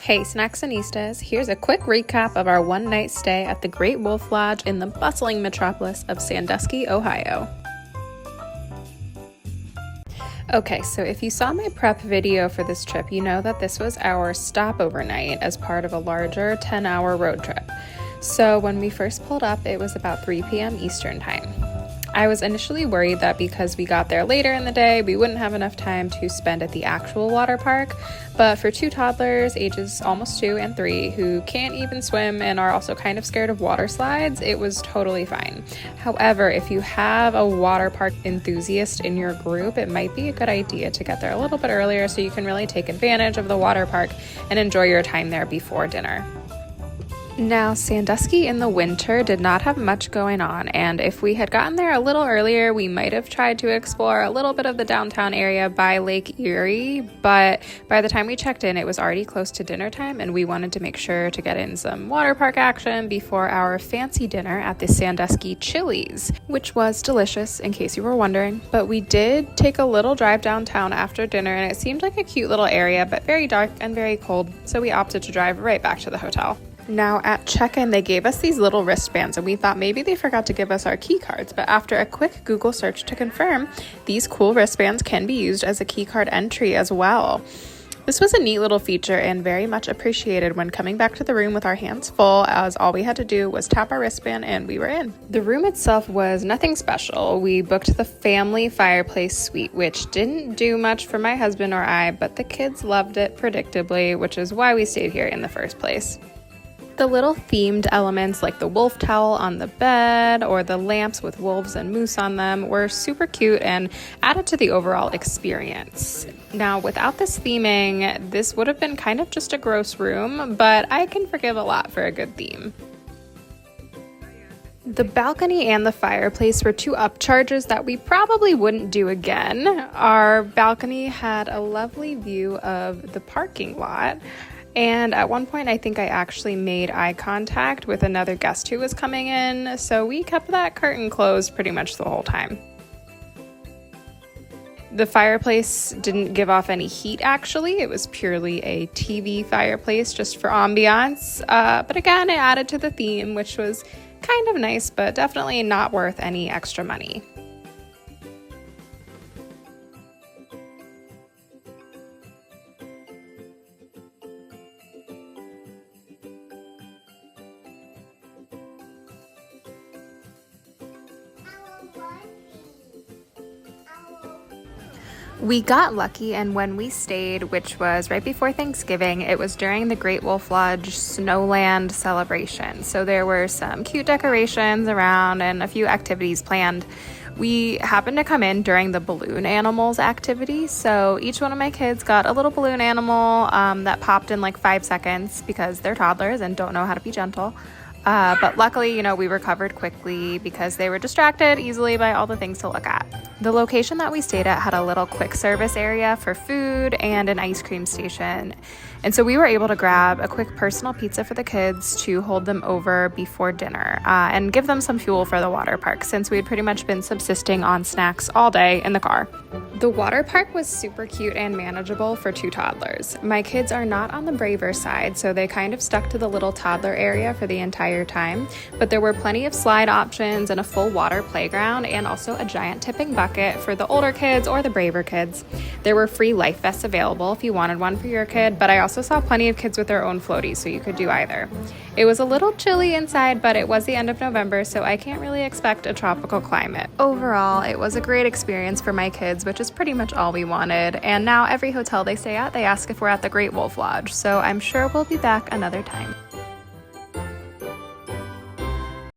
Hey Snacksonistas, here's a quick recap of our one-night stay at the Great Wolf Lodge in the bustling metropolis of Sandusky, Ohio. Okay, so if you saw my prep video for this trip, you know that this was our stopover night as part of a larger 10-hour road trip. So when we first pulled up, it was about 3 p.m. Eastern time. I was initially worried that because we got there later in the day, we wouldn't have enough time to spend at the actual water park, but for two toddlers, ages almost 2 and 3, who can't even swim and are also kind of scared of water slides, it was totally fine. However, if you have a water park enthusiast in your group, it might be a good idea to get there a little bit earlier so you can really take advantage of the water park and enjoy your time there before dinner. Now, Sandusky in the winter did not have much going on, and if we had gotten there a little earlier, we might have tried to explore a little bit of the downtown area by Lake Erie, but by the time we checked in, it was already close to dinner time, and we wanted to make sure to get in some water park action before our fancy dinner at the Sandusky Chili's, which was delicious, in case you were wondering. But we did take a little drive downtown after dinner, and it seemed like a cute little area, but very dark and very cold, so we opted to drive right back to the hotel. Now at check-in, they gave us these little wristbands, and we thought maybe they forgot to give us our key cards, but after a quick Google search to confirm, these cool wristbands can be used as a key card entry as well. This was a neat little feature and very much appreciated when coming back to the room with our hands full, as all we had to do was tap our wristband and we were in. The room itself was nothing special. We booked the family fireplace suite, which didn't do much for my husband or I, but the kids loved it predictably, which is why we stayed here in the first place. The little themed elements like the wolf towel on the bed or the lamps with wolves and moose on them were super cute and added to the overall experience. Now, without this theming, this would have been kind of just a gross room, but I can forgive a lot for a good theme. The balcony and the fireplace were two upcharges that we probably wouldn't do again. Our balcony had a lovely view of the parking lot. And at one point, I think I actually made eye contact with another guest who was coming in, so we kept that curtain closed pretty much the whole time. The fireplace didn't give off any heat, actually. It was purely a TV fireplace just for ambiance, but again, it added to the theme, which was kind of nice, but definitely not worth any extra money. We got lucky, and when we stayed, which was right before Thanksgiving, it was during the Great Wolf Lodge Snowland celebration. So there were some cute decorations around and a few activities planned. We happened to come in during the balloon animals activity, so each one of my kids got a little balloon animal that popped in like 5 seconds because they're toddlers and don't know how to be gentle. But luckily, we recovered quickly because they were distracted easily by all the things to look at. The location that we stayed at had a little quick service area for food and an ice cream station. And so we were able to grab a quick personal pizza for the kids to hold them over before dinner and give them some fuel for the water park, since we had pretty much been subsisting on snacks all day in the car. The water park was super cute and manageable for two toddlers. My kids are not on the braver side, so they kind of stuck to the little toddler area for the entire time, but there were plenty of slide options and a full water playground and also a giant tipping bucket for the older kids or the braver kids. There were free life vests available if you wanted one for your kid, but I also saw plenty of kids with their own floaties, so you could do either. It was a little chilly inside, but it was the end of November, so I can't really expect a tropical climate. Overall, it was a great experience for my kids, which is pretty much all we wanted, and now every hotel they stay at, they ask if we're at the Great Wolf Lodge, so I'm sure we'll be back another time.